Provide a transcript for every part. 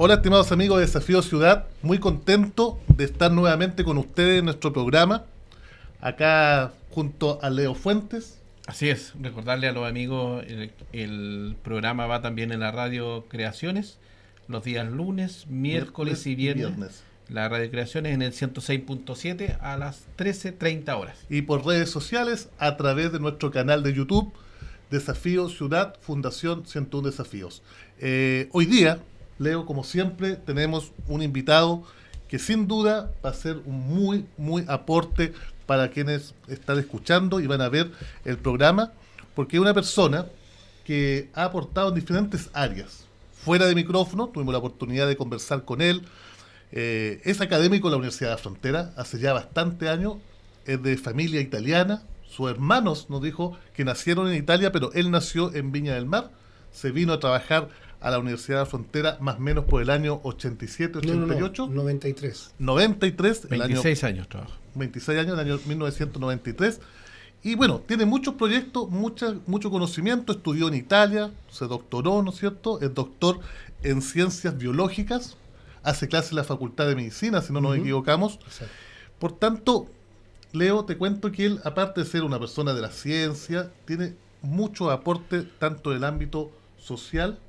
Hola, estimados amigos de Desafío Ciudad, muy contento de estar nuevamente con ustedes en nuestro programa, acá junto a Leo Fuentes. Así es, recordarle a los amigos, el programa va también en la radio Creaciones, los días lunes, miércoles y viernes. La radio Creaciones en el 106.7 a las 13:30 horas. Y por redes sociales a través de nuestro canal de YouTube, Desafío Ciudad, Fundación 101 Desafíos. Hoy día, Leo, como siempre, tenemos un invitado que sin duda va a ser un muy aporte para quienes están escuchando y van a ver el programa, porque es una persona que ha aportado en diferentes áreas. Fuera de micrófono, tuvimos la oportunidad de conversar con él. Es académico de la Universidad de la Frontera, hace ya bastante años, es de familia italiana. Sus hermanos nos dijo que nacieron en Italia, pero él nació en Viña del Mar. Se vino a trabajar a la Universidad de la Frontera más o menos por el año 87, 88. 93. 93. 26 años trabajo. 26 años, el año 1993. Y bueno, tiene muchos proyectos, mucho conocimiento. Estudió en Italia, se doctoró, ¿no es cierto? Es doctor en ciencias biológicas. Hace clases en la Facultad de Medicina, si no nos equivocamos. Exacto. Por tanto, Leo, te cuento que él, aparte de ser una persona de la ciencia, tiene mucho aporte tanto en el ámbito social,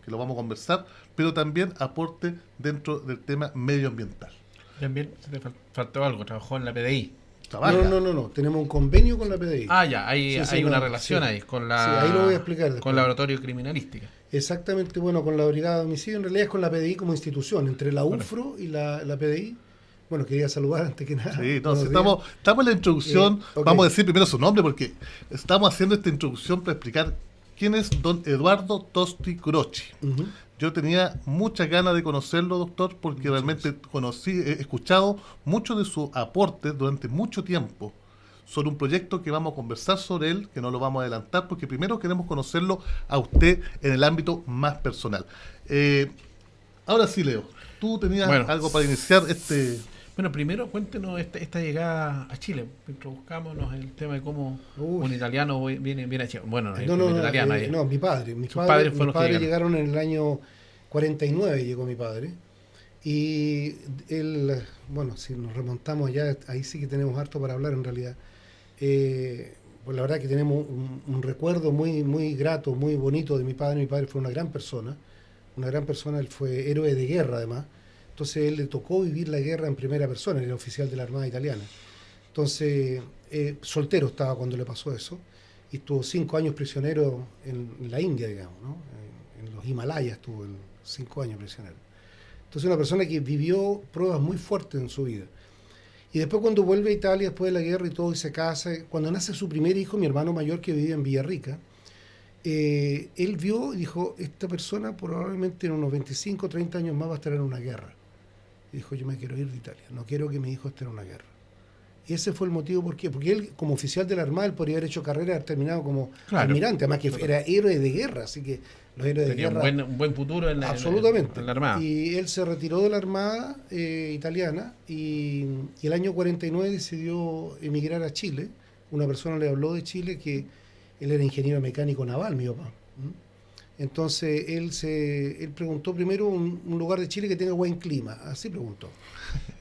que lo vamos a conversar, pero también aporte dentro del tema medioambiental. También se te faltó algo, trabajó en la PDI. Trabaja. No, tenemos un convenio con la PDI. Ah, ya, hay una relación sí. ahí con la... Sí, ahí lo voy a explicar después. Con el laboratorio de criminalística. Exactamente, bueno, con la Brigada de Homicidio, en realidad es con la PDI como institución, entre la UFRO y la PDI. Bueno, quería saludar antes que nada. Sí, no, si estamos en la introducción, okay. Vamos a decir primero su nombre, porque estamos haciendo esta introducción para explicar quién es don Eduardo Tosti Croci. Yo tenía muchas ganas de conocerlo, doctor, porque realmente he escuchado mucho de sus aportes durante mucho tiempo sobre un proyecto que vamos a conversar sobre él, que no lo vamos a adelantar, porque primero queremos conocerlo a usted en el ámbito más personal. Ahora sí, Leo, tú tenías algo para iniciar este... Bueno, primero cuéntenos esta llegada a Chile. Introduzcámonos el tema de cómo un italiano viene a Chile. Bueno, mi padre. Mis padres llegaron en el año 49, llegó mi padre. Y él, bueno, si nos remontamos allá, ahí sí que tenemos harto para hablar en realidad. Pues la verdad que tenemos un recuerdo muy grato, muy bonito de mi padre. Mi padre fue una gran persona, él fue héroe de guerra además. Entonces él le tocó vivir la guerra en primera persona, era oficial de la Armada Italiana. Entonces, soltero estaba cuando le pasó eso, y estuvo 5 años prisionero en la India, digamos, ¿no? En los Himalayas estuvo 5 años prisionero. Entonces una persona que vivió pruebas muy fuertes en su vida. Y después cuando vuelve a Italia, después de la guerra y todo, y se casa, cuando nace su primer hijo, mi hermano mayor que vivía en Villarrica, él vio y dijo, esta persona probablemente en unos 25 o 30 años más va a estar en una guerra. Y dijo, yo me quiero ir de Italia, no quiero que mi hijo esté en una guerra. Y ese fue el motivo, ¿por qué? Porque él, como oficial de la Armada, él podría haber hecho carrera, haber terminado como almirante, además que era héroe de guerra, así que los héroes de guerra... un buen futuro en la Armada. Y él se retiró de la Armada italiana y el año 49 decidió emigrar a Chile. Una persona le habló de Chile, que él era ingeniero mecánico naval, mi papá. Entonces él preguntó primero un lugar de Chile que tenga buen clima, así preguntó.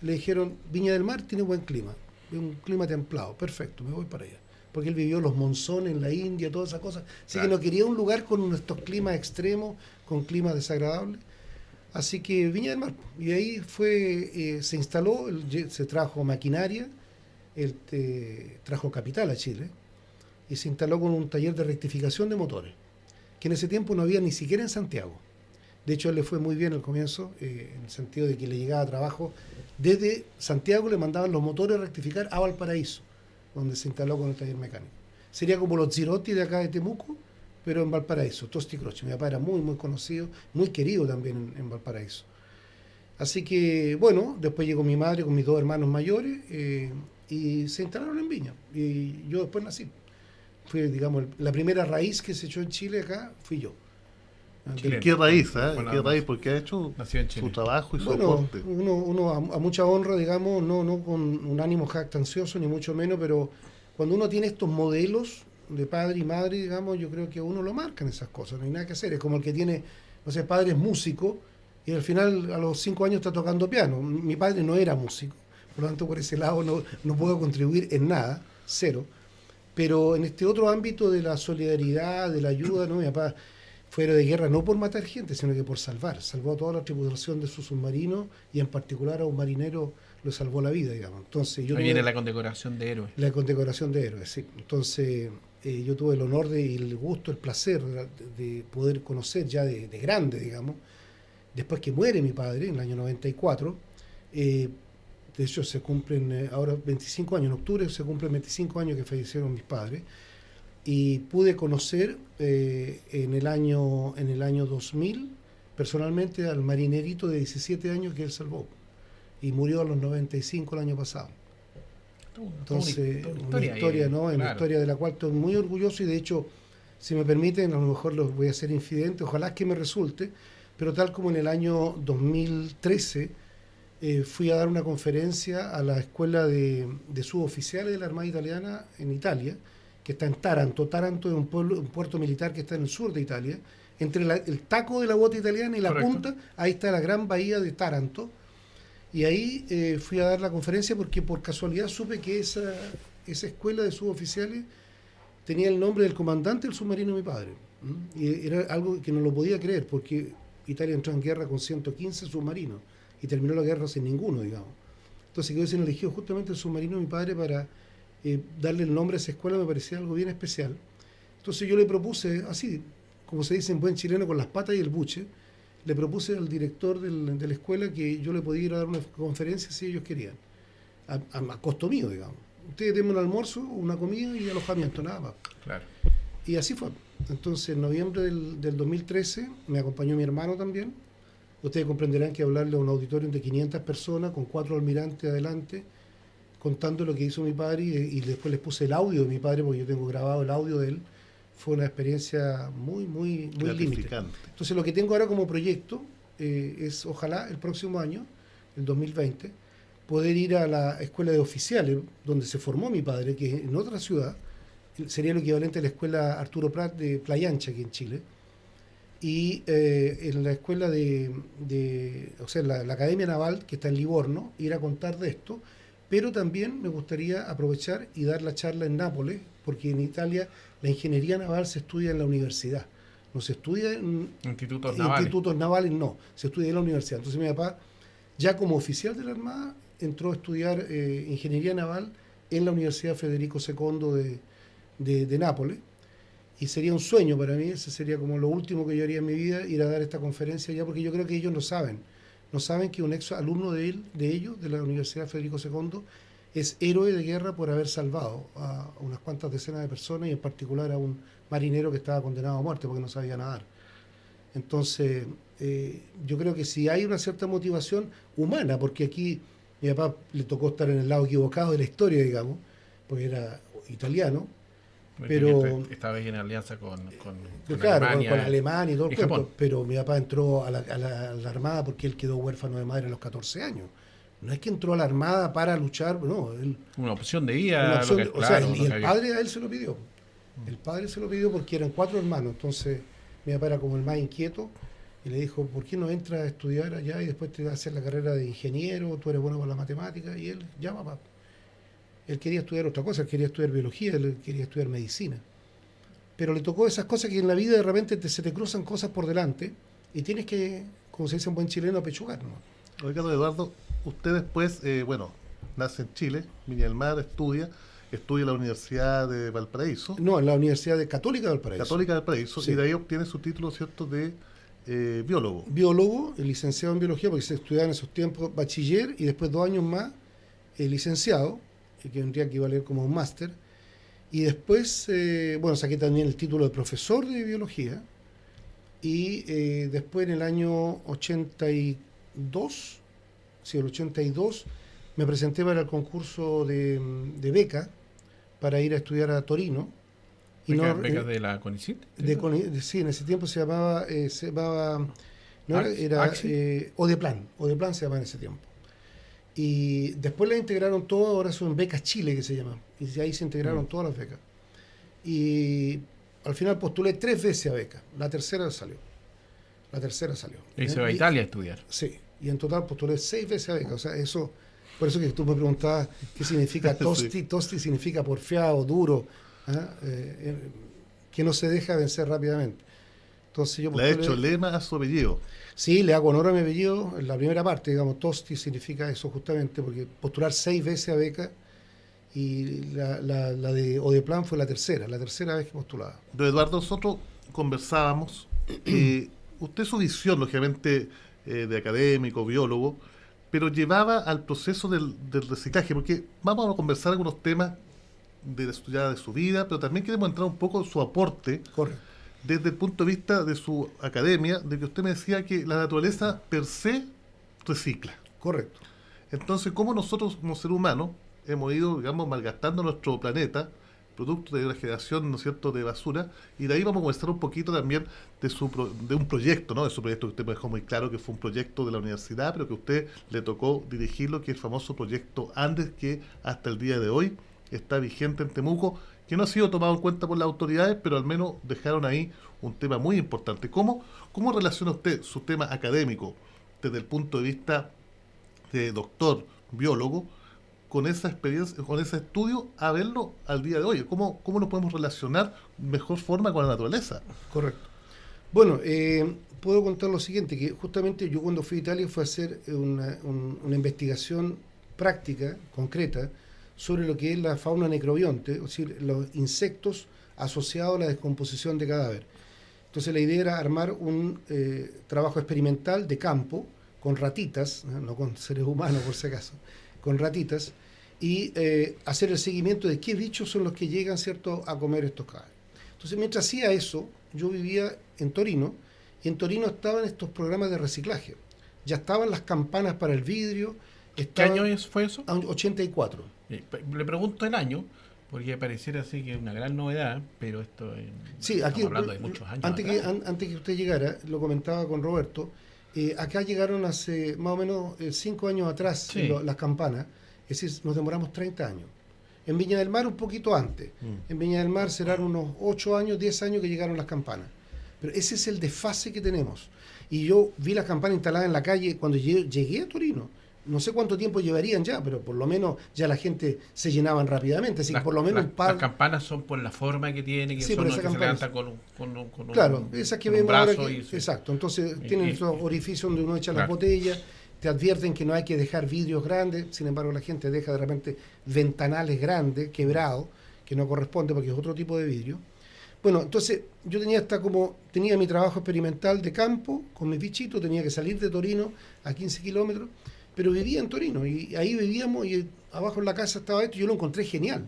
Le dijeron, Viña del Mar tiene buen clima, un clima templado, perfecto, me voy para allá. Porque él vivió los monzones en la India, todas esas cosas. Así que no quería un lugar con estos climas extremos, con climas desagradables. Así que Viña del Mar. Y ahí se instaló, se trajo maquinaria, trajo capital a Chile, y se instaló con un taller de rectificación de motores, que en ese tiempo no había ni siquiera en Santiago. De hecho, él le fue muy bien al comienzo, en el sentido de que le llegaba trabajo. Desde Santiago le mandaban los motores a rectificar a Valparaíso, donde se instaló con el taller mecánico. Sería como los Girotti de acá de Temuco, pero en Valparaíso, Tosti Croci. Mi papá era muy conocido, muy querido también en Valparaíso. Así que, bueno, después llegó mi madre con mis 2 hermanos mayores y se instalaron en Viña. Y yo después nací. Fue, digamos, la primera raíz que se echó en Chile acá, fui yo. ¿Qué raíz? ¿Qué raíz? Porque ha hecho su trabajo y su aporte. Uno a mucha honra, digamos, no con un ánimo jactancioso, ni mucho menos, pero cuando uno tiene estos modelos de padre y madre, digamos, yo creo que a uno lo marcan esas cosas, no hay nada que hacer. Es como el que tiene, no sé, padres músicos, Y al final, a los 5 años, está tocando piano. Mi padre no era músico, por lo tanto, por ese lado no puedo contribuir en nada, cero. Pero en este otro ámbito de la solidaridad, de la ayuda, ¿no? Mi papá fue héroe de guerra no por matar gente, sino que por salvar. Salvó a toda la tripulación de su submarino y en particular a un marinero lo salvó la vida, digamos. Entonces, ahí viene la condecoración de héroes. La condecoración de héroes, sí. Entonces, yo tuve el honor y el gusto, el placer de poder conocer ya de grande, digamos, después que muere mi padre, en el año 94, de hecho se cumplen ahora 25 años, en octubre se cumplen 25 años que fallecieron mis padres, y pude conocer en el año 2000, personalmente, al marinerito de 17 años que él salvó, y murió a los 95 el año pasado. Entonces, una historia, ¿no? Claro. Una historia de la cual estoy muy orgulloso, y de hecho, si me permiten, a lo mejor los voy a hacer infidente, ojalá que me resulte, pero tal como en el año 2013 fui a dar una conferencia a la escuela de suboficiales de la Armada Italiana en Italia, que está en Taranto. Taranto es un puerto militar que está en el sur de Italia. Entre el taco de la bota italiana y la Correcto. punta, ahí está la gran bahía de Taranto. Y ahí fui a dar la conferencia porque por casualidad supe que esa escuela de suboficiales tenía el nombre del comandante del submarino de mi padre. Y era algo que no lo podía creer, porque Italia entró en guerra con 115 submarinos y terminó la guerra sin ninguno, digamos. Entonces quedó sin elegido justamente el submarino de mi padre para darle el nombre a esa escuela. Me parecía algo bien especial. Entonces yo le propuse, así como se dice en buen chileno, con las patas y el buche, le propuse al director de la escuela que yo le podía ir a dar una conferencia si ellos querían, a costo mío, digamos. Ustedes denme un almuerzo, una comida y alojamiento, nada más. Claro. Y así fue. Entonces, en noviembre del 2013, me acompañó mi hermano también. Ustedes comprenderán que hablarle a un auditorio de 500 personas, con 4 almirantes adelante, contando lo que hizo mi padre, y después les puse el audio de mi padre, porque yo tengo grabado el audio de él. Fue una experiencia muy límite. Entonces, lo que tengo ahora como proyecto es, ojalá, el próximo año, el 2020, poder ir a la escuela de oficiales, donde se formó mi padre, que es en otra ciudad. Sería lo equivalente a la escuela Arturo Prat de Playa Ancha, aquí en Chile. Y en la escuela o sea, la Academia Naval, que está en Livorno, ir a contar de esto. Pero también me gustaría aprovechar y dar la charla en Nápoles, porque en Italia la ingeniería naval se estudia en la universidad. No se estudia en institutos navales, no. Se estudia en la universidad. Entonces mi papá, ya como oficial de la Armada, entró a estudiar ingeniería naval en la Universidad Federico II de Nápoles, y sería un sueño para mí. Ese sería como lo último que yo haría en mi vida, ir a dar esta conferencia allá, porque yo creo que ellos no saben que un ex alumno de ellos, de la Universidad Federico II, es héroe de guerra por haber salvado a unas cuantas decenas de personas, y en particular a un marinero que estaba condenado a muerte porque no sabía nadar. Entonces, yo creo que si hay una cierta motivación humana, porque aquí mi papá le tocó estar en el lado equivocado de la historia, digamos, porque era italiano, pero estaba en alianza con claro, Alemania, con Alemania y todo el cuento, Japón. pero mi papá entró a la Armada porque él quedó huérfano de madre a los 14 años. No es que entró a la Armada para luchar, no. Una opción de vida. Y el padre a él se lo pidió. El padre se lo pidió porque eran 4 hermanos. Entonces mi papá era como el más inquieto y le dijo: ¿por qué no entras a estudiar allá y después te vas a hacer la carrera de ingeniero? Tú eres bueno con la matemática. Y él, ya papá. Él quería estudiar otra cosa, él quería estudiar biología, él quería estudiar medicina. Pero le tocó esas cosas que en la vida de repente se te cruzan cosas por delante y tienes que, como se dice en buen chileno, apechugar, ¿no? Oiga, don Eduardo, usted después, nace en Chile, Viña del Mar, estudia en la Universidad de Valparaíso. No, en la Universidad Católica de Valparaíso. Católica de Valparaíso, sí. Y de ahí obtiene su título, ¿cierto?, de biólogo. Biólogo, licenciado en biología, porque se estudiaba en esos tiempos bachiller y después 2 años más licenciado, que tendría que equivaler como un máster. Y después, saqué también el título de profesor de biología. Y después, en el año 82, el 82, me presenté para el concurso de beca para ir a estudiar a Torino. ¿Becas de la CONICIT? Sí, en ese tiempo se llamaba Odeplan se llamaba en ese tiempo. Y después la integraron todas, ahora son becas Chile que se llaman, y ahí se integraron todas las becas. Y al final postulé 3 veces a beca, la tercera salió. La tercera salió. Y se va a Italia a estudiar. Sí, y en total postulé 6 veces a beca. O sea, eso, por eso que tú me preguntabas qué significa tosti. Sí. Tosti significa porfiado, duro, que no se deja vencer rápidamente. Entonces yo postulé, le ha hecho lema a su apellido. Sí, le hago honor a mi apellido. En la primera parte, digamos, tosti significa eso justamente, porque postular 6 veces a beca y la de Odeplan fue la tercera vez que postulaba. Don Eduardo, nosotros conversábamos, usted su visión, lógicamente, de académico, biólogo, pero llevaba al proceso del reciclaje, porque vamos a conversar algunos temas de la estudiada de su vida, pero también queremos entrar un poco en su aporte. Correcto. Desde el punto de vista de su academia, de que usted me decía que la naturaleza per se recicla. Correcto. Entonces, ¿cómo nosotros como seres humanos hemos ido, digamos, malgastando nuestro planeta, producto de una generación, ¿no es cierto?, de basura? Y de ahí vamos a conversar un poquito también de un proyecto, ¿no? De su proyecto que usted me dejó muy claro que fue un proyecto de la universidad, pero que a usted le tocó dirigirlo, que es el famoso proyecto Andes, que hasta el día de hoy está vigente en Temuco, que no ha sido tomado en cuenta por las autoridades, pero al menos dejaron ahí un tema muy importante. ¿Cómo relaciona usted su tema académico desde el punto de vista de doctor, biólogo, con esa experiencia, con ese estudio, a verlo al día de hoy? ¿Cómo nos podemos relacionar de mejor forma con la naturaleza? Correcto. Bueno, puedo contar lo siguiente, que justamente yo cuando fui a Italia fue a hacer una investigación práctica, concreta, sobre lo que es la fauna necrobionte, es decir, los insectos asociados a la descomposición de cadáver. Entonces la idea era armar un trabajo experimental de campo con ratitas, no con seres humanos por si acaso, con ratitas, y hacer el seguimiento de qué bichos son los que llegan, ¿cierto?, a comer estos cadáveres. Entonces mientras hacía eso, yo vivía en Torino, y en Torino estaban estos programas de reciclaje. Ya estaban las campanas para el vidrio. ¿Qué año fue eso? 84. Le pregunto el año, porque pareciera así que es una gran novedad, pero esto sí, aquí, estamos hablando de muchos años. Antes que usted llegara, lo comentaba con Roberto, acá llegaron hace más o menos 5 años atrás, sí, las campanas, es decir, nos demoramos 30 años. En Viña del Mar un poquito antes. En Viña del Mar serán unos 8 años, 10 años que llegaron las campanas. Pero ese es el desfase que tenemos. Y yo vi las campanas instaladas en la calle cuando llegué a Torino. No sé cuánto tiempo llevarían ya, pero por lo menos ya la gente se llenaban rápidamente. Así que por lo menos las campanas son por la forma que tiene, que sí, son las que se levantan con claro, esas que vemos ahora que, sí. Exacto, entonces tienen esos orificios donde uno echa las botellas, te advierten que no hay que dejar vidrios grandes, sin embargo la gente deja de repente ventanales grandes, quebrados, que no corresponde porque es otro tipo de vidrio. Bueno, entonces yo tenía mi trabajo experimental de campo, con mis bichitos, tenía que salir de Torino a 15 kilómetros, pero vivía en Torino y ahí vivíamos y abajo en la casa estaba esto y yo lo encontré genial.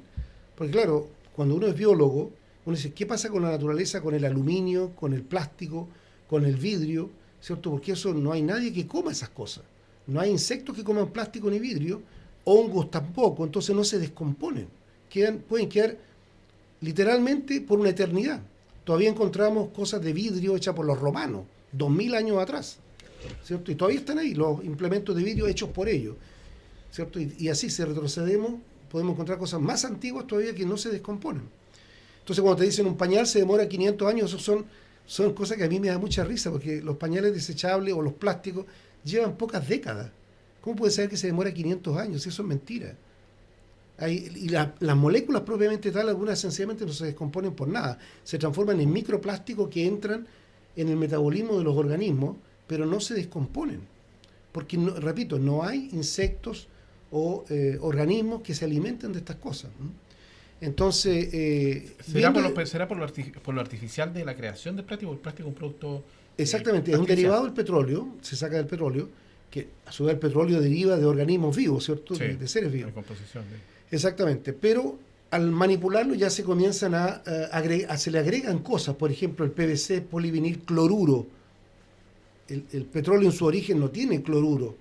Porque claro, cuando uno es biólogo, uno dice, ¿qué pasa con la naturaleza, con el aluminio, con el plástico, con el vidrio? ¿Cierto? Porque eso no hay nadie que coma esas cosas. No hay insectos que coman plástico ni vidrio, hongos tampoco, entonces no se descomponen. Pueden quedar literalmente por una eternidad. Todavía encontramos cosas de vidrio hechas por los romanos, 2000 años atrás, ¿cierto? Y todavía están ahí los implementos de vidrio hechos por ellos, ¿cierto? Y así, si retrocedemos, podemos encontrar cosas más antiguas todavía que no se descomponen. Entonces, cuando te dicen un pañal se demora 500 años, eso son cosas que a mí me da mucha risa, porque los pañales desechables o los plásticos llevan pocas décadas. ¿Cómo puede ser que se demora 500 años? Eso es mentira. Y las moléculas propiamente tal, algunas sencillamente no se descomponen por nada. Se transforman en microplásticos que entran en el metabolismo de los organismos, pero no se descomponen. Porque, repito, no hay insectos o organismos que se alimenten de estas cosas. Entonces... ¿Será por lo artificial de la creación del plástico? El plástico es un producto... Exactamente, es un derivado del petróleo, se saca del petróleo, que a su vez el petróleo deriva de organismos vivos, ¿cierto? Sí, de seres vivos. De composición. Exactamente, pero al manipularlo ya se comienzan se le agregan cosas, por ejemplo el PVC, polivinil cloruro. El petróleo en su origen no tiene cloruro.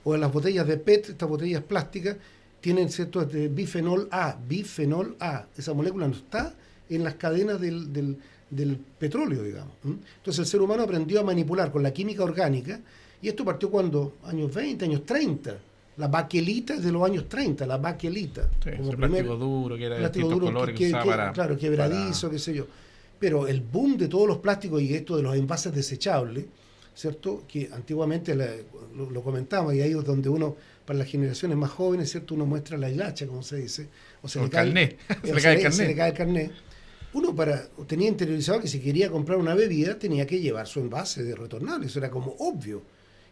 O en las botellas de PET, estas botellas plásticas, tienen cierto de bifenol A. Esa molécula no está en las cadenas del petróleo, digamos. Entonces el ser humano aprendió a manipular con la química orgánica, y esto partió cuando, años 20, años 30. La baquelita es de los años 30, la baquelita. Sí, como plástico duro, que era de distintos colores que usaba para... Claro, quebradizo, qué sé yo. Pero el boom de todos los plásticos y esto de los envases desechables, ¿cierto? Que antiguamente lo comentamos, y ahí es donde uno, para las generaciones más jóvenes, ¿cierto? Uno muestra la hilacha, como se dice, o se le cae el carnet. Uno tenía interiorizado que si quería comprar una bebida tenía que llevar su envase de retornable, eso era como obvio.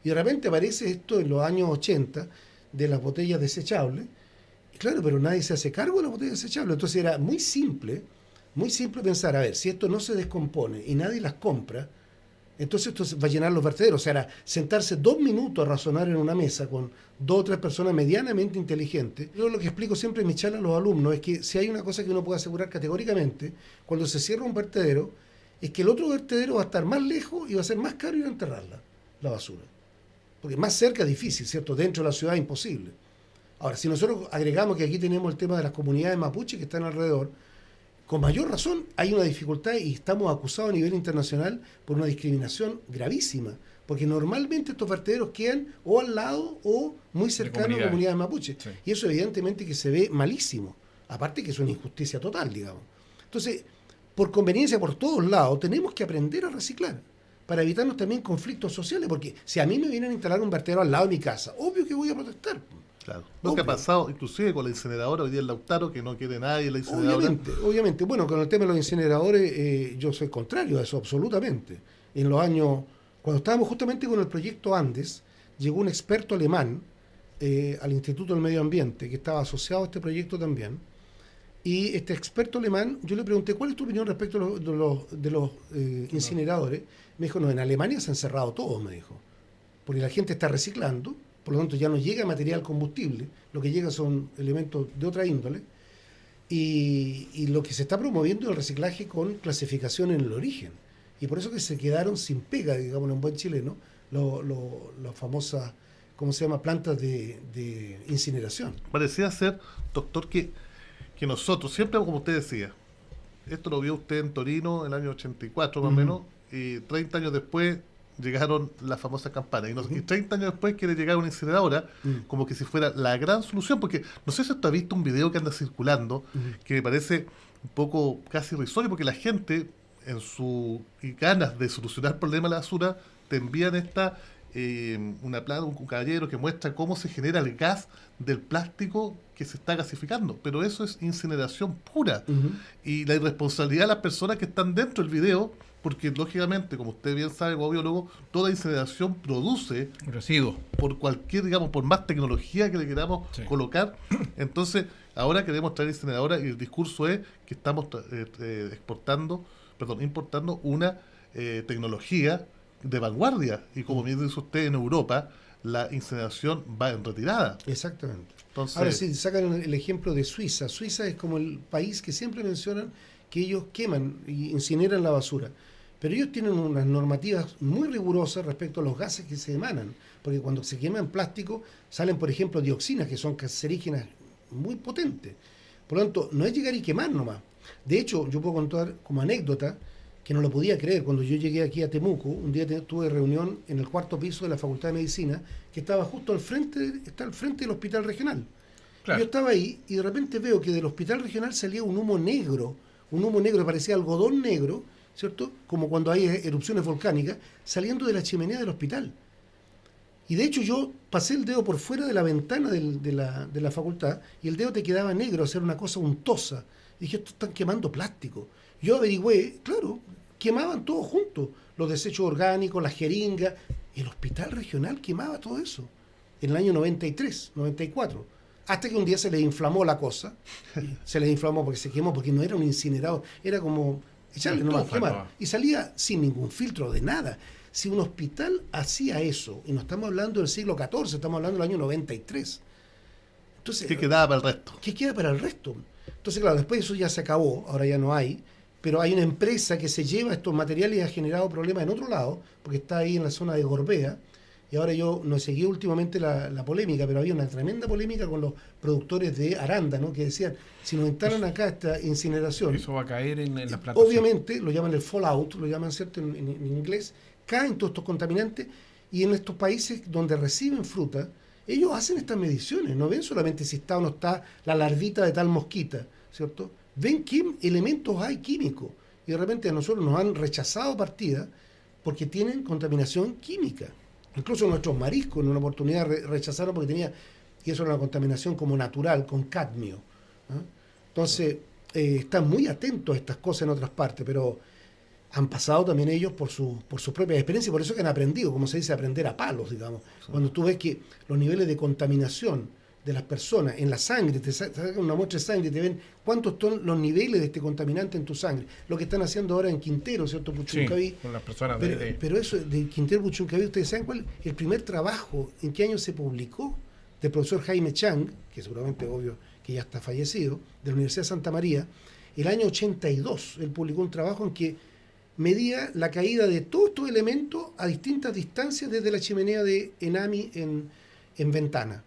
Y de repente aparece esto en los años 80 de las botellas desechables, y claro, pero nadie se hace cargo de las botellas desechables. Entonces era muy simple pensar, a ver, si esto no se descompone y nadie las compra, entonces esto va a llenar los vertederos. O sea, era sentarse 2 minutos a razonar en una mesa con 2 o 3 personas medianamente inteligentes. Yo lo que explico siempre en mi charla a los alumnos es que si hay una cosa que uno puede asegurar categóricamente, cuando se cierra un vertedero, es que el otro vertedero va a estar más lejos y va a ser más caro ir a enterrarla, la basura. Porque más cerca es difícil, ¿cierto? Dentro de la ciudad es imposible. Ahora, si nosotros agregamos que aquí tenemos el tema de las comunidades mapuche que están alrededor, con mayor razón hay una dificultad y estamos acusados a nivel internacional por una discriminación gravísima, porque normalmente estos vertederos quedan o al lado o muy cercanos a comunidades mapuche. Sí. Y eso evidentemente que se ve malísimo, aparte que es una injusticia total, digamos. Entonces, por conveniencia por todos lados, tenemos que aprender a reciclar para evitarnos también conflictos sociales, porque si a mí me vienen a instalar un vertedero al lado de mi casa, obvio que voy a protestar. Claro. Lo que ha pasado inclusive con la incineradora hoy día en Lautaro, que no quiere nadie la incineradora. Obviamente. Bueno, con el tema de los incineradores, yo soy contrario a eso, absolutamente. En los años, cuando estábamos justamente con el proyecto Andes, llegó un experto alemán al Instituto del Medio Ambiente, que estaba asociado a este proyecto también, y este experto alemán, yo le pregunté, ¿cuál es tu opinión respecto de los incineradores? Me dijo, no, en Alemania se han cerrado todos, me dijo, porque la gente está reciclando. Por lo tanto, ya no llega material combustible, lo que llega son elementos de otra índole, y lo que se está promoviendo es el reciclaje con clasificación en el origen. Y por eso que se quedaron sin pega, digamos en buen chileno, las famosas, ¿cómo se llama?, plantas de incineración. Parecía ser, doctor, que nosotros, siempre como usted decía, esto lo vio usted en Torino en el año 84 más o menos, y 30 años después llegaron las famosas campanas. Y 30 años después quiere llegar una incineradora como que si fuera la gran solución, porque no sé si usted ha visto un video que anda circulando que me parece un poco casi irrisorio, porque la gente en su ganas de solucionar el problema de la basura te envían un caballero que muestra cómo se genera el gas del plástico que se está gasificando, pero eso es incineración pura. Y la irresponsabilidad de las personas que están dentro del video, porque lógicamente, como usted bien sabe como biólogo, toda incineración produce residuos por cualquier, digamos, por más tecnología que le queramos colocar. Entonces, ahora queremos traer incineradora y el discurso es que estamos importando una tecnología de vanguardia, y como bien dice usted, en Europa la incineración va en retirada. Exactamente. Entonces, ahora sí, sacan el ejemplo de Suiza. Suiza es como el país que siempre mencionan que ellos queman y incineran la basura, pero ellos tienen unas normativas muy rigurosas respecto a los gases que se emanan, porque cuando se queman plástico salen, por ejemplo, dioxinas, que son cancerígenas muy potentes. Por lo tanto, no es llegar y quemar nomás. De hecho, yo puedo contar como anécdota que no lo podía creer. Cuando yo llegué aquí a Temuco, un día tuve reunión en el 4º piso de la Facultad de Medicina, que estaba justo al frente del hospital regional. Claro. Yo estaba ahí y de repente veo que del hospital regional salía un humo negro que parecía algodón negro, ¿cierto? Como cuando hay erupciones volcánicas, saliendo de la chimenea del hospital. Y de hecho yo pasé el dedo por fuera de la ventana de la facultad y el dedo te quedaba negro, o sea, era una cosa untosa. Y dije, estos están quemando plástico. Yo averigüé, claro, quemaban todo junto, los desechos orgánicos, las jeringas. El hospital regional quemaba todo eso en el año 93, 94. Hasta que un día se les inflamó la cosa, se les inflamó porque se quemó, porque no era un incinerador, era como echarle nomás, quemar. Y salía sin ningún filtro de nada. Si un hospital hacía eso, y no estamos hablando del siglo XIV, estamos hablando del año 93. Entonces, ¿qué quedaba para el resto? ¿Qué queda para el resto? Entonces, claro, después eso ya se acabó, ahora ya no hay, pero hay una empresa que se lleva estos materiales y ha generado problemas en otro lado, porque está ahí en la zona de Gorbea, y ahora yo no seguí últimamente la polémica, pero había una tremenda polémica con los productores de arándano que decían, si nos instalan acá esta incineración... Eso va a caer en la plantación. Obviamente, lo llaman el fallout, lo llaman, ¿cierto?, en inglés, caen todos estos contaminantes, y en estos países donde reciben fruta, ellos hacen estas mediciones, no ven solamente si está o no está la larvita de tal mosquita, ¿cierto? Ven qué elementos hay químicos, y de repente a nosotros nos han rechazado partidas porque tienen contaminación química. Incluso nuestros mariscos en una oportunidad rechazaron porque tenía, y eso era una contaminación como natural, con cadmio. Entonces, están muy atentos a estas cosas en otras partes, pero han pasado también ellos por sus propias experiencias, por eso que han aprendido, como se dice, aprender a palos, digamos. Sí. Cuando tú ves que los niveles de contaminación de las personas en la sangre, te sacan una muestra de sangre y te ven cuántos son los niveles de este contaminante en tu sangre. Lo que están haciendo ahora en Quintero, ¿cierto? Puchuncaví. Sí, con las personas pero eso de Quintero, Puchuncaví, ¿ustedes saben cuál? El primer trabajo, ¿en qué año se publicó? Del profesor Jaime Chang, que seguramente, obvio, que ya está fallecido, de la Universidad de Santa María. El año 82, él publicó un trabajo en que medía la caída de todos estos elementos a distintas distancias desde la chimenea de Enami en Ventana.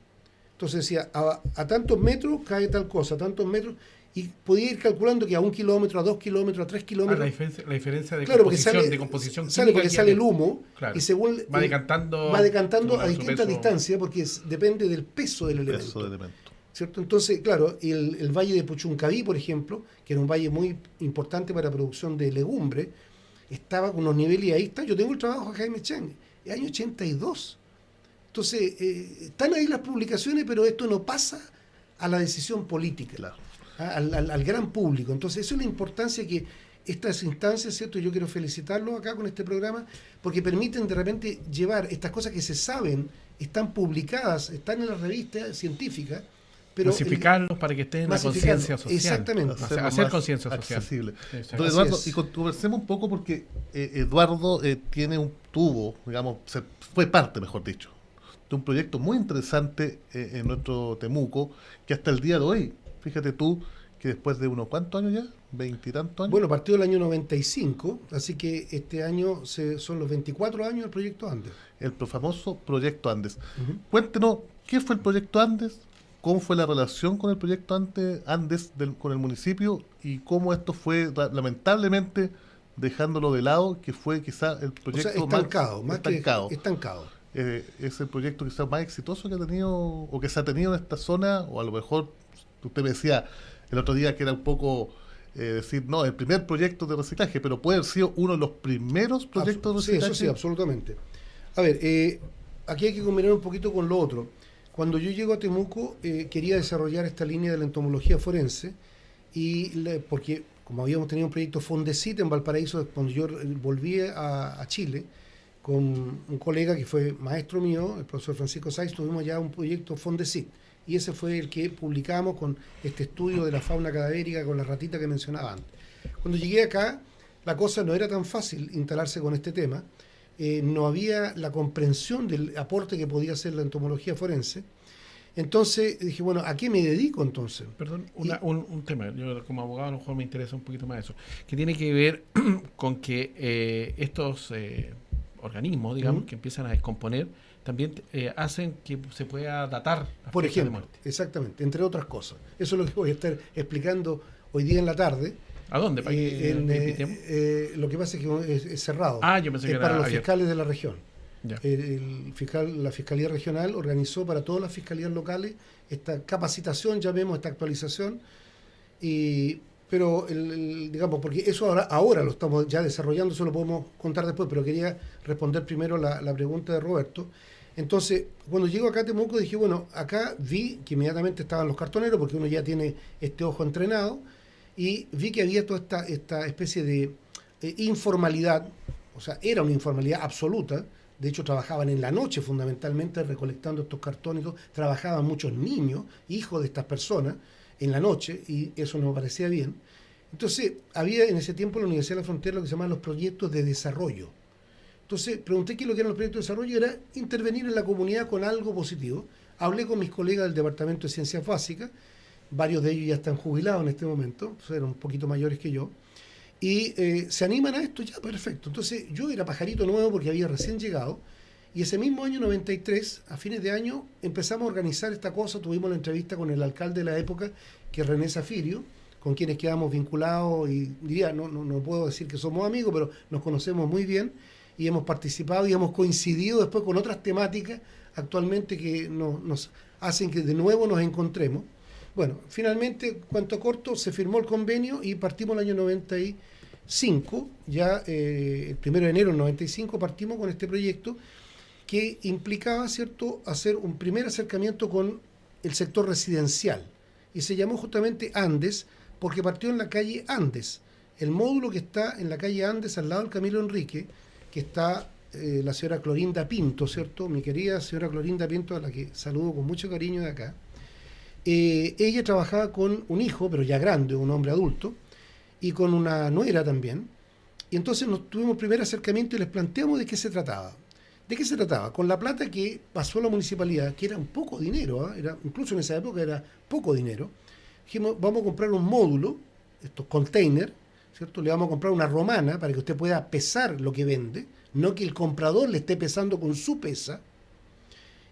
Entonces decía, a tantos metros cae tal cosa, a tantos metros, y podía ir calculando que a 1 kilómetro, a 2 kilómetros, a 3 kilómetros. La diferencia de, claro, composición sale porque sale el humo, claro, y según va decantando a distintas distancias, porque depende del peso del elemento. ¿Cierto? Entonces, claro, el valle de Puchuncaví, por ejemplo, que era un valle muy importante para la producción de legumbre, estaba con unos niveles, y ahí está, yo tengo el trabajo de Jaime Chang, el año 82. Entonces, están ahí las publicaciones, pero esto no pasa a la decisión política, claro, al gran público. Entonces, eso es la importancia que estas instancias, ¿cierto? Yo quiero felicitarlos acá con este programa, porque permiten de repente llevar estas cosas que se saben, están publicadas, están en las revistas científicas, pero masificarlos para que estén en la conciencia social. Exactamente. Hacer conciencia social. Accesible. Don Eduardo, y conversemos un poco porque Eduardo tiene un tubo, digamos, fue parte, mejor dicho, de un proyecto muy interesante en nuestro Temuco, que hasta el día de hoy, fíjate tú, que después de unos cuantos años ya, 20 y tantos años. Bueno, partió el año 95, así que este año son los 24 años del Proyecto Andes. El famoso Proyecto Andes. Cuéntenos, ¿qué fue el Proyecto Andes? ¿Cómo fue la relación con el Proyecto Andes con el municipio? Y cómo esto fue, lamentablemente, dejándolo de lado, que fue quizá el proyecto estancado. Es el proyecto quizás más exitoso que ha tenido o que se ha tenido en esta zona, o a lo mejor usted me decía el otro día que era un poco decir, no, el primer proyecto de reciclaje, pero puede haber sido uno de los primeros proyectos de reciclaje. Sí, eso sí, absolutamente. A ver, aquí hay que combinar un poquito con lo otro. Cuando yo llego a Temuco, quería desarrollar esta línea de la entomología forense, porque como habíamos tenido un proyecto Fondesit en Valparaíso, cuando yo volví a Chile, con un colega que fue maestro mío, el profesor Francisco Sáiz, tuvimos ya un proyecto Fondesit, y ese fue el que publicamos con este estudio de la fauna cadavérica, con la ratita que mencionaba antes. Cuando llegué acá, la cosa no era tan fácil instalarse con este tema, no había la comprensión del aporte que podía hacer la entomología forense. Entonces dije, bueno, ¿a qué me dedico entonces? Perdón, un tema, yo como abogado a lo mejor me interesa un poquito más eso, que tiene que ver con que estos organismos, digamos, que empiezan a descomponer, también hacen que se pueda datar la por fecha ejemplo, de muerte. Exactamente, entre otras cosas. Eso es lo que voy a estar explicando hoy día en la tarde. ¿A dónde? Lo que pasa es que es cerrado. Yo pensé que era para los abierto. fiscales de la región. Ya. La Fiscalía Regional organizó para todas las fiscalías locales esta capacitación, llamemos esta actualización, pero digamos, porque eso ahora lo estamos ya desarrollando, eso lo podemos contar después, pero quería responder primero la pregunta de Roberto. Entonces, cuando llego acá a Temuco dije, bueno, acá vi que inmediatamente estaban los cartoneros, porque uno ya tiene este ojo entrenado, y vi que había toda esta especie de informalidad, o sea, era una informalidad absoluta. De hecho, trabajaban en la noche fundamentalmente recolectando estos cartones, trabajaban muchos niños, hijos de estas personas, en la noche, y eso no me parecía bien. Entonces, había en ese tiempo en la Universidad de la Frontera lo que se llamaban los proyectos de desarrollo. Entonces, pregunté qué es lo que eran los proyectos de desarrollo, era intervenir en la comunidad con algo positivo. Hablé con mis colegas del Departamento de Ciencias Básicas, varios de ellos ya están jubilados en este momento, eran un poquito mayores que yo, y se animan a esto, ya, perfecto. Entonces, yo era pajarito nuevo porque había recién llegado, y ese mismo año 93, a fines de año, empezamos a organizar esta cosa. Tuvimos la entrevista con el alcalde de la época, que es René Zafirio, con quienes quedamos vinculados, y diría, no puedo decir que somos amigos, pero nos conocemos muy bien, y hemos participado y hemos coincidido después con otras temáticas actualmente que nos hacen que de nuevo nos encontremos. Bueno, finalmente, cuanto corto, se firmó el convenio y partimos el año 95, ya el 1 de enero del 95 partimos con este proyecto que implicaba, ¿cierto?, hacer un primer acercamiento con el sector residencial. Y se llamó justamente Andes porque partió en la calle Andes. El módulo que está en la calle Andes, al lado del Camilo Enrique, que está la señora Clorinda Pinto, ¿cierto? Mi querida señora Clorinda Pinto, a la que saludo con mucho cariño de acá. Ella trabajaba con un hijo, pero ya grande, un hombre adulto, y con una nuera también. Y entonces nos tuvimos el primer acercamiento y les planteamos de qué se trataba. ¿De qué se trataba? Con la plata que pasó a la municipalidad, que era un poco dinero, era, incluso en esa época era poco dinero, dijimos, vamos a comprar un módulo, estos containers, ¿cierto? Le vamos a comprar una romana para que usted pueda pesar lo que vende, no que el comprador le esté pesando con su pesa.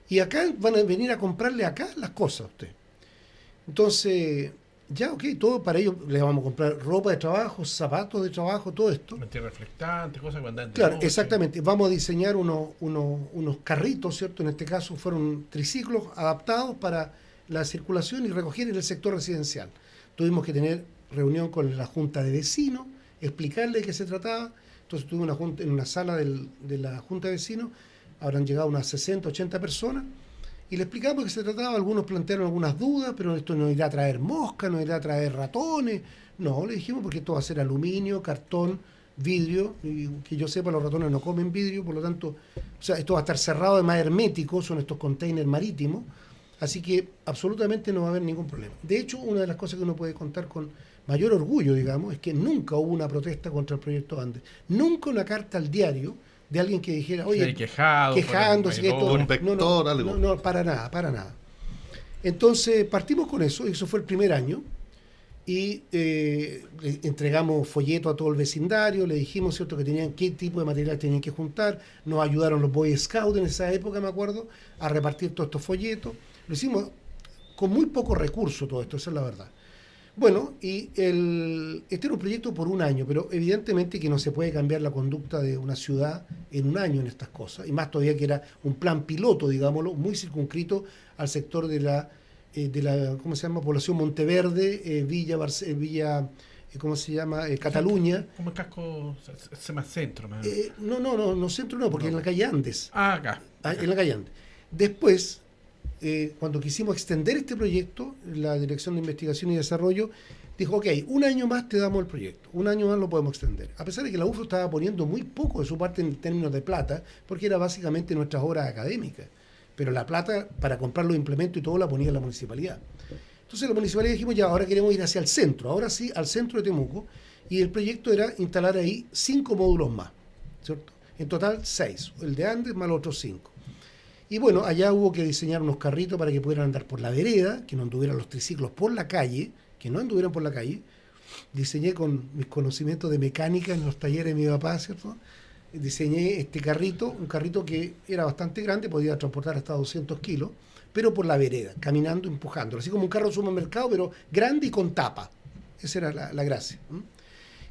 Y acá van a venir a comprarle acá las cosas a usted. Entonces, ya, ok, todo para ello le vamos a comprar ropa de trabajo, zapatos de trabajo, todo esto. Reflectante, cosas cuando andan. Claro, exactamente. Vamos a diseñar unos carritos, ¿cierto? En este caso fueron triciclos adaptados para la circulación y recoger en el sector residencial. Tuvimos que tener reunión con la Junta de Vecinos, explicarle de qué se trataba. Entonces tuve una junta en una sala de la Junta de Vecinos, habrán llegado unas 60, 80 personas, y le explicamos de qué se trataba. Algunos plantearon algunas dudas, pero esto no irá a traer moscas, no irá a traer ratones. No, le dijimos porque esto va a ser aluminio, cartón, vidrio, y que yo sepa los ratones no comen vidrio, por lo tanto, o sea, esto va a estar cerrado de más hermético, son estos containers marítimos, así que absolutamente no va a haber ningún problema. De hecho, una de las cosas que uno puede contar con mayor orgullo, digamos, es que nunca hubo una protesta contra el proyecto Andes, nunca una carta al diario de alguien que dijera, oye, quejándose, un vector, algo. No, para nada. Entonces partimos con eso, y eso fue el primer año, y le entregamos folletos a todo el vecindario, le dijimos, ¿cierto?, que tenían qué tipo de material tenían que juntar, nos ayudaron los Boy Scouts en esa época, me acuerdo, a repartir todos estos folletos. Lo hicimos con muy pocos recursos todo esto, esa es la verdad. Bueno, y este era un proyecto por un año, pero evidentemente que no se puede cambiar la conducta de una ciudad en un año en estas cosas, y más todavía que era un plan piloto, digámoslo, muy circunscrito al sector de la ¿cómo se llama? Población Monteverde, Villa, ¿cómo se llama? Cataluña. Como el casco, se más centro. Más. No, centro no, porque en la calle Andes. Acá. En la calle Andes. Después, cuando quisimos extender este proyecto, la Dirección de Investigación y Desarrollo dijo, ok, un año más te damos el proyecto, un año más lo podemos extender. A pesar de que la UFRO estaba poniendo muy poco de su parte en términos de plata, porque era básicamente nuestras horas académicas, pero la plata para comprar los implementos y todo la ponía la municipalidad. Entonces la municipalidad dijimos, ya, ahora queremos ir hacia el centro, ahora sí, al centro de Temuco, y el proyecto era instalar ahí 5 módulos más, ¿cierto? En total 6, el de Andes más los otros 5. Y bueno, allá hubo que diseñar unos carritos para que pudieran andar por la vereda, que no anduvieran los triciclos por la calle, Diseñé con mis conocimientos de mecánica en los talleres de mi papá, ¿cierto? Diseñé este carrito, un carrito que era bastante grande, podía transportar hasta 200 kilos, pero por la vereda, caminando, empujándolo, así como un carro de supermercado, pero grande y con tapa. Esa era la gracia.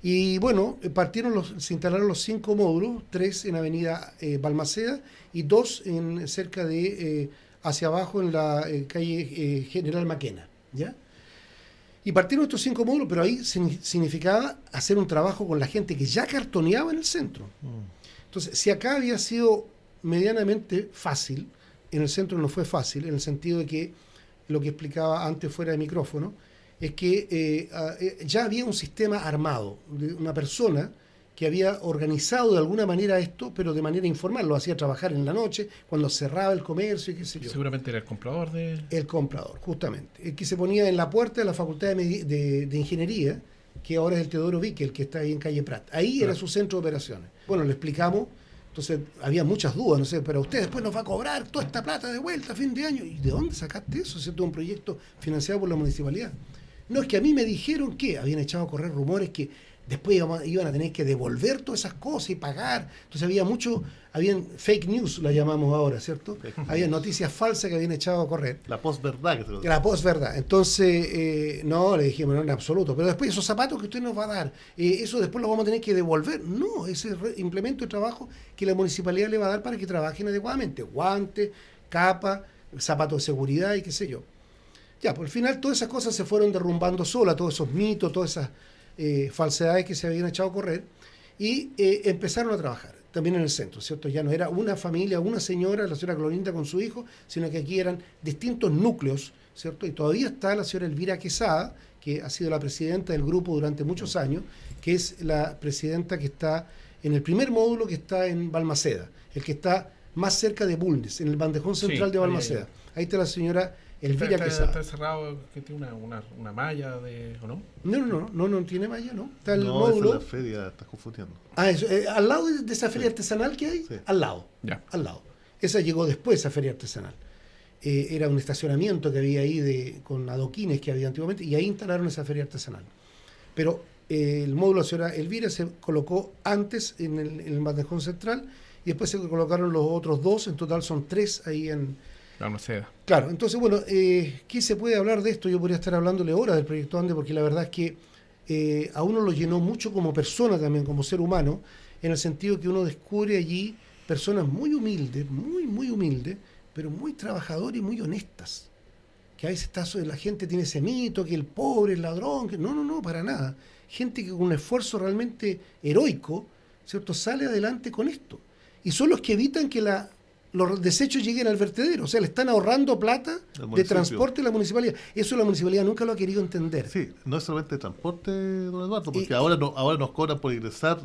Y bueno, se instalaron los 5 módulos, 3 en Avenida Balmaceda y 2 cerca de, hacia abajo en la calle General Maquena, ¿ya? Y partieron estos 5 módulos, pero ahí significaba hacer un trabajo con la gente que ya cartoneaba en el centro. Entonces, si acá había sido medianamente fácil, en el centro no fue fácil, en el sentido de que lo que explicaba antes fuera de micrófono, es que ya había un sistema armado de una persona que había organizado de alguna manera esto, pero de manera informal, lo hacía trabajar en la noche, cuando cerraba el comercio y qué sé yo. Seguramente era el comprador El comprador, justamente. El que se ponía en la puerta de la Facultad de Ingeniería, que ahora es el Teodoro Vique, el que está ahí en calle Prat. Ahí era su centro de operaciones. Bueno, le explicamos, entonces había muchas dudas, no sé, pero usted después nos va a cobrar toda esta plata de vuelta a fin de año. ¿Y de dónde sacaste eso? Es un proyecto financiado por la municipalidad. No, es que a mí me dijeron que habían echado a correr rumores que después iban a tener que devolver todas esas cosas y pagar. Entonces habían fake news, la llamamos ahora, ¿cierto? Había noticias falsas que habían echado a correr. La posverdad. La posverdad. Entonces, no, le dijimos, no, en absoluto. Pero después esos zapatos que usted nos va a dar, eso después lo vamos a tener que devolver. No, ese implemento de trabajo que la municipalidad le va a dar para que trabajen adecuadamente. Guantes, capa, zapatos de seguridad y qué sé yo. Ya, por el final todas esas cosas se fueron derrumbando solas, todos esos mitos, todas esas falsedades que se habían echado a correr, y empezaron a trabajar también en el centro, ¿cierto? Ya no era una familia, una señora, la señora Clorinda con su hijo, sino que aquí eran distintos núcleos, ¿cierto? Y todavía está la señora Elvira Quesada, que ha sido la presidenta del grupo durante muchos años, que es la presidenta que está en el primer módulo, que está en Balmaceda, el que está más cerca de Bulnes, en el bandejón central de Balmaceda. Ahí está la señora Elvira Quesada. Está cerrado, que tiene una malla ¿o no? No tiene malla, ¿no? Está el no, módulo. Esa es la feria, estás confundiendo. Eso, al lado de esa feria artesanal que hay, al lado. Esa llegó después, esa feria artesanal. Era un estacionamiento que había ahí con adoquines que había antiguamente, y ahí instalaron esa feria artesanal. Pero el módulo de la señora Elvira se colocó antes en el bandejón central, y después se colocaron los otros 2, en total son 3 ahí en Balmaceda. Claro, entonces, bueno, ¿qué se puede hablar de esto? Yo podría estar hablándole horas del Proyecto Ande, porque la verdad es que a uno lo llenó mucho como persona también, como ser humano, en el sentido que uno descubre allí personas muy humildes, muy humildes, pero muy trabajadoras y muy honestas. Que a veces la gente tiene ese mito, que el pobre, el ladrón, que no, para nada. Gente que con un esfuerzo realmente heroico, ¿cierto?, sale adelante con esto. Y son los que evitan que los desechos lleguen al vertedero. O sea, le están ahorrando plata de transporte a la municipalidad. Eso la municipalidad nunca lo ha querido entender. Sí, no es solamente transporte, don Eduardo, porque ahora nos cobran por ingresar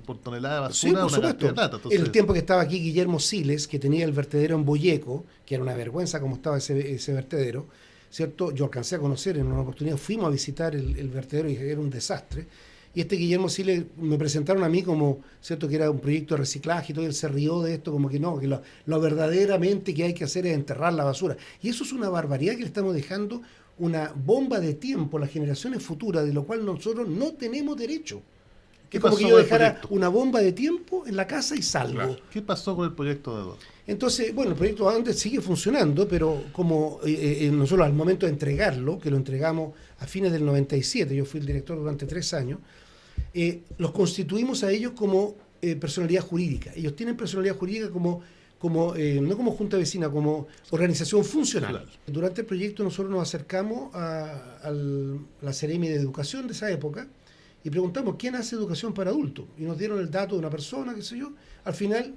por tonelada de basura, sí, por supuesto, cantidad de plata. Entonces, el tiempo que estaba aquí Guillermo Siles, que tenía el vertedero en Boyeco, que era una vergüenza como estaba ese vertedero, ¿cierto? Yo alcancé a conocer en una oportunidad, fuimos a visitar el vertedero y era un desastre. Y Guillermo Siles me presentaron a mí como, ¿cierto?, que era un proyecto de reciclaje y todo, y él se rió de esto, como que no, que lo verdaderamente que hay que hacer es enterrar la basura. Y eso es una barbaridad que le estamos dejando una bomba de tiempo a las generaciones futuras, de lo cual nosotros no tenemos derecho. Es como que yo dejara una bomba de tiempo en la casa y salgo. Claro. ¿Qué pasó con el proyecto de Eduardo? Entonces, bueno, el proyecto antes sigue funcionando, pero como nosotros al momento de entregarlo, que lo entregamos a fines del 97, yo fui el director durante 3 años, los constituimos a ellos como personalidad jurídica. Ellos tienen personalidad jurídica como no como junta vecina, como organización funcional. Claro. Durante el proyecto nosotros nos acercamos a la Seremi de Educación de esa época y preguntamos quién hace educación para adultos. Y nos dieron el dato de una persona, qué sé yo. Al final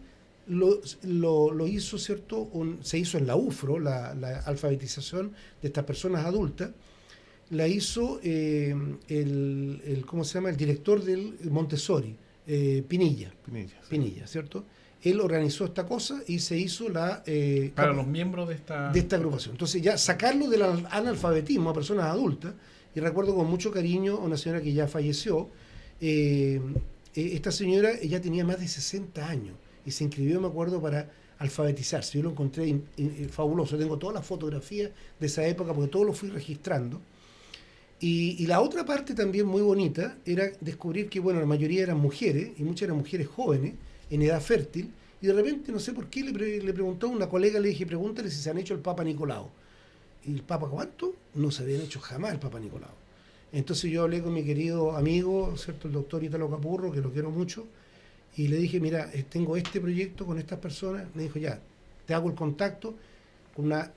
lo hizo, ¿cierto? Se hizo en la UFRO, la alfabetización de estas personas adultas. La hizo ¿cómo se llama? El director del Montessori, Pinilla, ¿cierto? Él organizó esta cosa y se hizo para los miembros de esta agrupación. Entonces ya sacarlo del analfabetismo a personas adultas, y recuerdo con mucho cariño a una señora que ya falleció. Esta señora ya tenía más de 60 años y se inscribió, me acuerdo, para alfabetizarse. Yo lo encontré fabuloso. Tengo todas las fotografías de esa época porque todo lo fui registrando. Y la otra parte también muy bonita era descubrir que, bueno, la mayoría eran mujeres, y muchas eran mujeres jóvenes, en edad fértil, y de repente, no sé por qué, le preguntó a una colega, le dije, pregúntale si se han hecho el Papa Nicolau. ¿Y el Papa cuánto? No se habían hecho jamás el Papa Nicolau. Entonces yo hablé con mi querido amigo, ¿cierto?, el doctor Ítalo Capurro, que lo quiero mucho, y le dije, mira, tengo este proyecto con estas personas. Me dijo, ya, te hago el contacto con una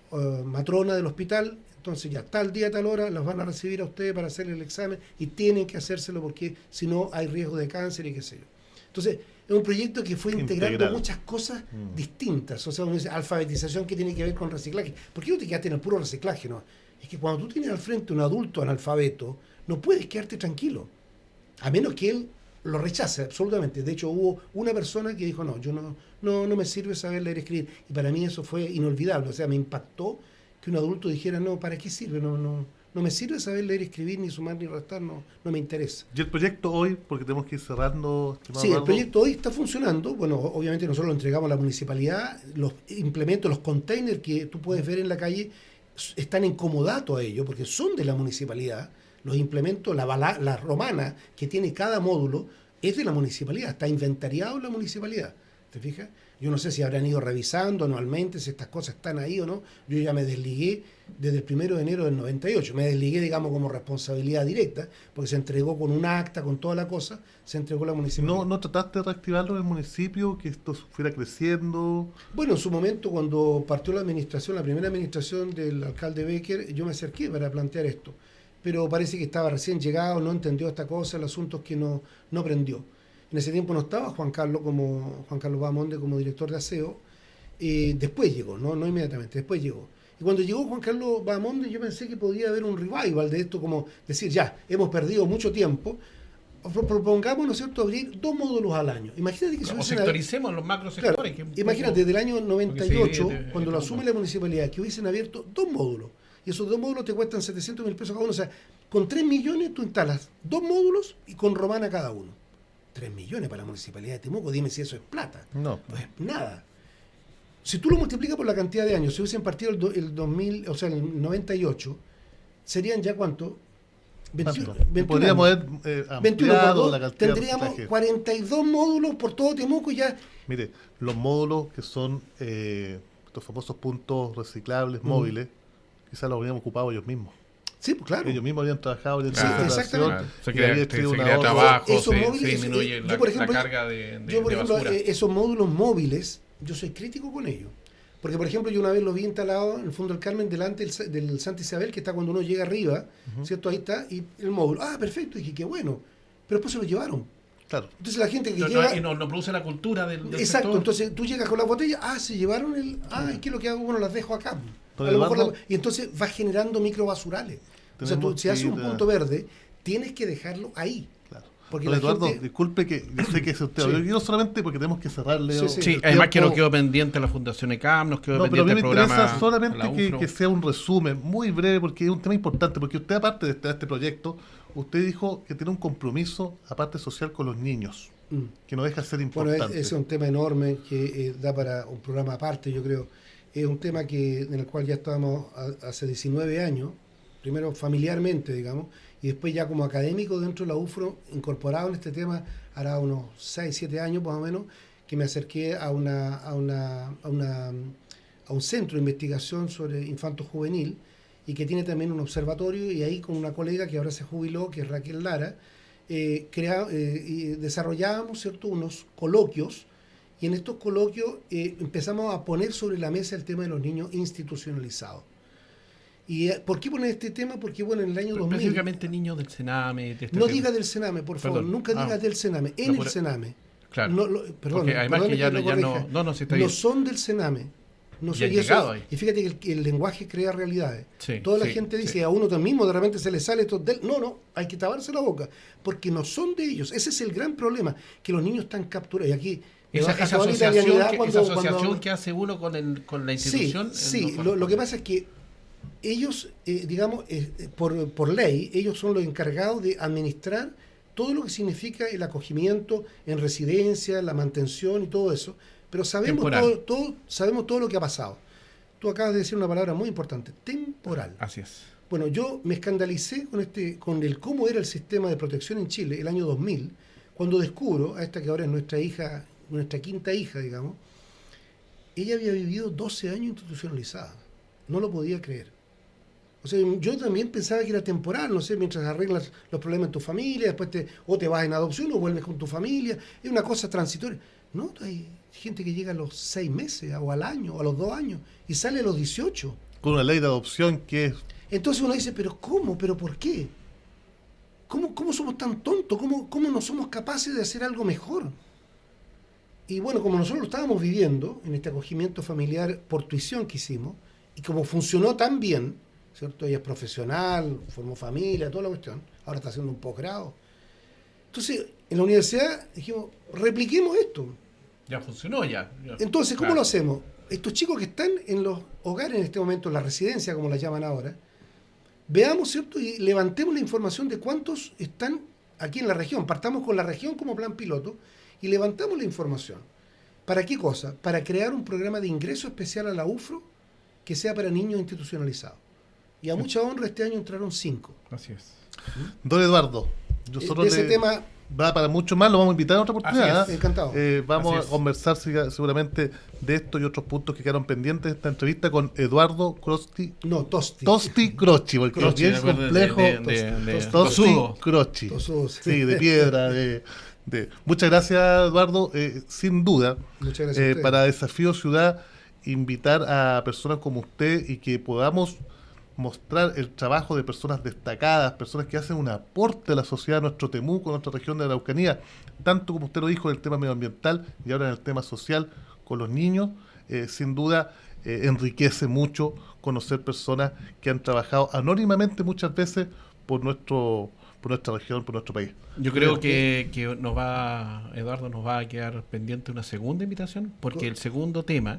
matrona del hospital. Entonces ya tal día, tal hora, las van a recibir a ustedes para hacerle el examen y tienen que hacérselo porque si no hay riesgo de cáncer y qué sé yo. Entonces es un proyecto que fue integrando muchas cosas distintas. O sea, uno dice alfabetización que tiene que ver con reciclaje. ¿Por qué no te quedaste en el puro reciclaje? No, es que cuando tú tienes al frente un adulto analfabeto, no puedes quedarte tranquilo, a menos que él lo rechace absolutamente. De hecho, hubo una persona que dijo, no, yo no me sirve saber leer y escribir. Y para mí eso fue inolvidable. O sea, me impactó que un adulto dijera, no, ¿para qué sirve? No me sirve saber leer y escribir, ni sumar ni restar, no me interesa. ¿Y el proyecto hoy, porque tenemos que ir cerrando? Sí, el proyecto hoy está funcionando. Bueno, obviamente nosotros lo entregamos a la municipalidad. Los implementos, los containers que tú puedes ver en la calle están en comodato a ello, porque son de la municipalidad. Los implementos, la romana que tiene cada módulo es de la municipalidad, está inventariado en la municipalidad. ¿Te fijas? Yo no sé si habrán ido revisando anualmente si estas cosas están ahí o no. Yo ya me desligué desde el 1 de enero del 98. Me desligué, digamos, como responsabilidad directa, porque se entregó con un acta, con toda la cosa, se entregó a la municipalidad. ¿No trataste de reactivarlo en el municipio, que esto fuera creciendo? Bueno, en su momento, cuando partió la primera administración del alcalde Becker, yo me acerqué para plantear esto. pero parece que estaba recién llegado, no entendió esta cosa, el asunto es que no aprendió. En ese tiempo no estaba Juan Carlos Bahamonde como director de aseo, después llegó, no inmediatamente, después llegó. Y cuando llegó Juan Carlos Bahamonde yo pensé que podía haber un revival de esto, como decir, ya, hemos perdido mucho tiempo, propongamos, ¿no es cierto?, abrir 2 módulos al año. Imagínate que sectoricemos los macro sectores. Claro, imagínate, del año 98, cuando lo asume la municipalidad, que hubiesen abierto 2 módulos. Y esos 2 módulos te cuestan 700.000 pesos cada uno. O sea, con 3 millones tú instalas 2 módulos y con Romana cada uno. 3 millones para la municipalidad de Temuco, dime si eso es plata. No. Pues nada. Si tú lo multiplicas por la cantidad de años, si hubiesen partido el 2000, o sea, el 98, serían ya ¿cuánto? 21 podríamos haber ampliado la cantidad. Tendríamos 42 módulos por todo Temuco y ya. Mire, los módulos que son estos famosos puntos reciclables móviles, quizás los habrían ocupado ellos mismos. Sí, pues claro. Ellos mismos habían trabajado en exactamente. Se crea trabajo, se disminuye la carga de basura. Esos módulos móviles, yo soy crítico con ellos. Porque, por ejemplo, yo una vez lo vi instalado en el Fondo del Carmen delante del Santa Isabel, que está cuando uno llega arriba, ¿cierto? Ahí está, y el módulo. Ah, perfecto, dije, qué bueno. Pero después se lo llevaron. Claro. Entonces la gente que llega... Y no produce la cultura del exacto, sector. Entonces tú llegas con la botella, se llevaron el... ¿y qué es lo que hago? Bueno, las dejo acá. Y entonces va generando microbasurales. O sea, tú, si haces un punto verde, tienes que dejarlo ahí. Claro. Porque Eduardo, gente... disculpe que yo sé que es usted. Yo quiero solamente porque tenemos que cerrarle. Sí, además que nos quedó pendiente la Fundación ECAM, nos quedó pendiente el programa. Pero a mí me interesa solamente que sea un resumen muy breve, porque es un tema importante. Porque usted, aparte de este proyecto, usted dijo que tiene un compromiso, aparte social, con los niños, que no deja de ser importante. Bueno, ese es un tema enorme que da para un programa aparte, yo creo. Es un tema en el cual ya estábamos hace 19 años, primero familiarmente, digamos, y después ya como académico dentro de la UFRO, incorporado en este tema, hará unos 6, 7 años más o menos, que me acerqué a un centro de investigación sobre infanto juvenil, y que tiene también un observatorio, y ahí con una colega que ahora se jubiló, que es Raquel Lara, desarrollábamos, ¿cierto?, unos coloquios, y en estos coloquios empezamos a poner sobre la mesa el tema de los niños institucionalizados. ¿Y por qué poner este tema? Porque, bueno, en el año 2000... Específicamente niños del Sename. No diga del Sename, por favor, nunca diga del Sename, el Sename. Claro. Perdón, además que ya no, si está bien. No son del Sename. No son, y fíjate que el lenguaje crea realidades. Sí, Toda la gente dice, a uno mismo de repente se le sale esto del... No, hay que taparse la boca, porque no son de ellos. Ese es el gran problema, que los niños están capturados. Y aquí... Esa asociación que hace uno con la institución... Sí, lo que pasa es que ellos, digamos, por ley, ellos son los encargados de administrar todo lo que significa el acogimiento en residencia, la mantención y todo eso, pero sabemos todo lo que ha pasado. Tú acabas de decir una palabra muy importante, temporal. Así es. Bueno, yo me escandalicé con el cómo era el sistema de protección en Chile el año 2000, cuando descubro a esta que ahora es nuestra quinta hija, digamos. Ella había vivido 12 años institucionalizada. No lo podía creer. O sea, yo también pensaba que era temporal, no sé, mientras arreglas los problemas en tu familia, después te vas en adopción o vuelves con tu familia, es una cosa transitoria. No, hay gente que llega a los 6 meses, o al año, o a los 2 años, y sale a los 18. Con una ley de adopción que es... Entonces uno dice, ¿pero cómo? ¿Pero por qué? ¿Cómo somos tan tontos? ¿Cómo no somos capaces de hacer algo mejor? Y bueno, como nosotros lo estábamos viviendo, en este acogimiento familiar por tuición que hicimos, y como funcionó tan bien, ¿cierto? Ella es profesional, formó familia, toda la cuestión, ahora está haciendo un posgrado. Entonces, en la universidad dijimos, repliquemos esto. Ya funcionó ya. Entonces, ¿cómo lo hacemos? Estos chicos que están en los hogares en este momento, en la residencia, como la llaman ahora, veamos, ¿cierto? Y levantemos la información de cuántos están aquí en la región. Partamos con la región como plan piloto y levantamos la información. ¿Para qué cosa? Para crear un programa de ingreso especial a la UFRO que sea para niños institucionalizados. Y a mucha honra este año entraron 5. Así es. Don Eduardo, ese tema va para mucho más, lo vamos a invitar a otra oportunidad. Encantado. Vamos a conversar seguramente de estos y otros puntos que quedaron pendientes de esta entrevista con Eduardo Tosti Crocchi, porque es bien complejo. Tosti Crocchi. Sí, de piedra. Muchas gracias, Eduardo. Sin duda, muchas gracias para Desafío Ciudad, invitar a personas como usted y que podamos mostrar el trabajo de personas destacadas, personas que hacen un aporte a la sociedad de nuestro Temuco, nuestra región de la Araucanía, tanto como usted lo dijo en el tema medioambiental y ahora en el tema social con los niños, sin duda enriquece mucho conocer personas que han trabajado anónimamente muchas veces por nuestra región, por nuestro país. Yo creo que Eduardo nos va a quedar pendiente una segunda invitación, porque el segundo tema,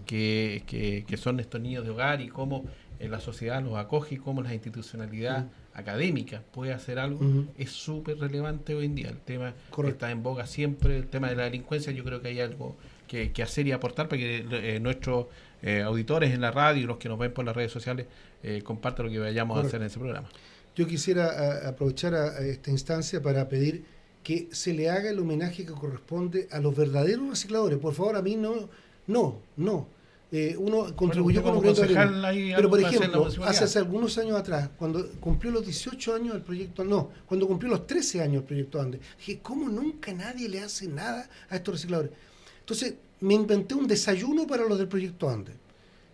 que son estos niños de hogar y cómo la sociedad los acoge y cómo la institucionalidad académica puede hacer algo, es súper relevante hoy en día. El tema que está en boga siempre, el tema de la delincuencia, yo creo que hay algo que hacer y aportar para que nuestros auditores en la radio y los que nos ven por las redes sociales compartan lo que vayamos a hacer en ese programa. Yo quisiera aprovechar a esta instancia para pedir que se le haga el homenaje que corresponde a los verdaderos recicladores. Por favor, a mí no. Uno contribuyó con un proyecto de arena. Pero, por ejemplo, hace algunos años atrás, cuando cumplió los 18 años el proyecto, cuando cumplió los 13 años el proyecto Andes, dije, ¿cómo nunca nadie le hace nada a estos recicladores? Entonces, me inventé un desayuno para los del proyecto Andes.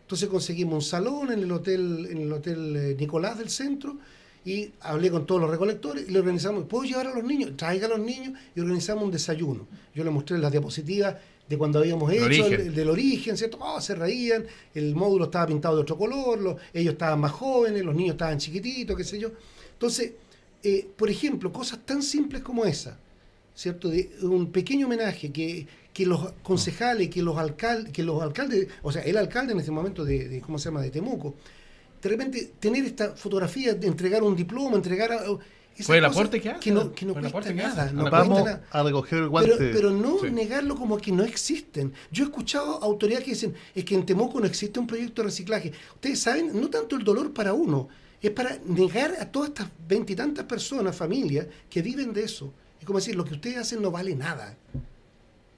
Entonces conseguimos un salón en el hotel Nicolás del centro, y hablé con todos los recolectores y le organizamos, ¿puedo llevar a los niños? Traiga a los niños y organizamos un desayuno. Yo les mostré las diapositivas de cuando habíamos hecho, del origen, ¿cierto? Se reían, el módulo estaba pintado de otro color, ellos estaban más jóvenes, los niños estaban chiquititos, qué sé yo. Entonces, por ejemplo, cosas tan simples como esa, ¿cierto? De un pequeño homenaje que los concejales, que los alcaldes, o sea, el alcalde en este momento de ¿cómo se llama?, de Temuco, de repente tener esta fotografía, de entregar un diploma, fue el aporte que hace. Que no cuesta nada. Vamos a recoger el guante. Pero no negarlo como que no existen. Yo he escuchado autoridades que dicen, es que en Temuco no existe un proyecto de reciclaje. Ustedes saben, no tanto el dolor para uno, es para negar a todas estas 20 y tantas personas, familias, que viven de eso. Es como decir, lo que ustedes hacen no vale nada.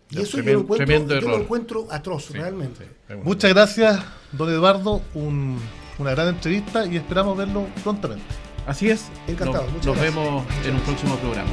Y eso yo lo encuentro atroz, realmente. Muchas gracias, don Eduardo. Una gran entrevista y esperamos verlo prontamente. Así es. Encantado. Nos vemos en un próximo programa.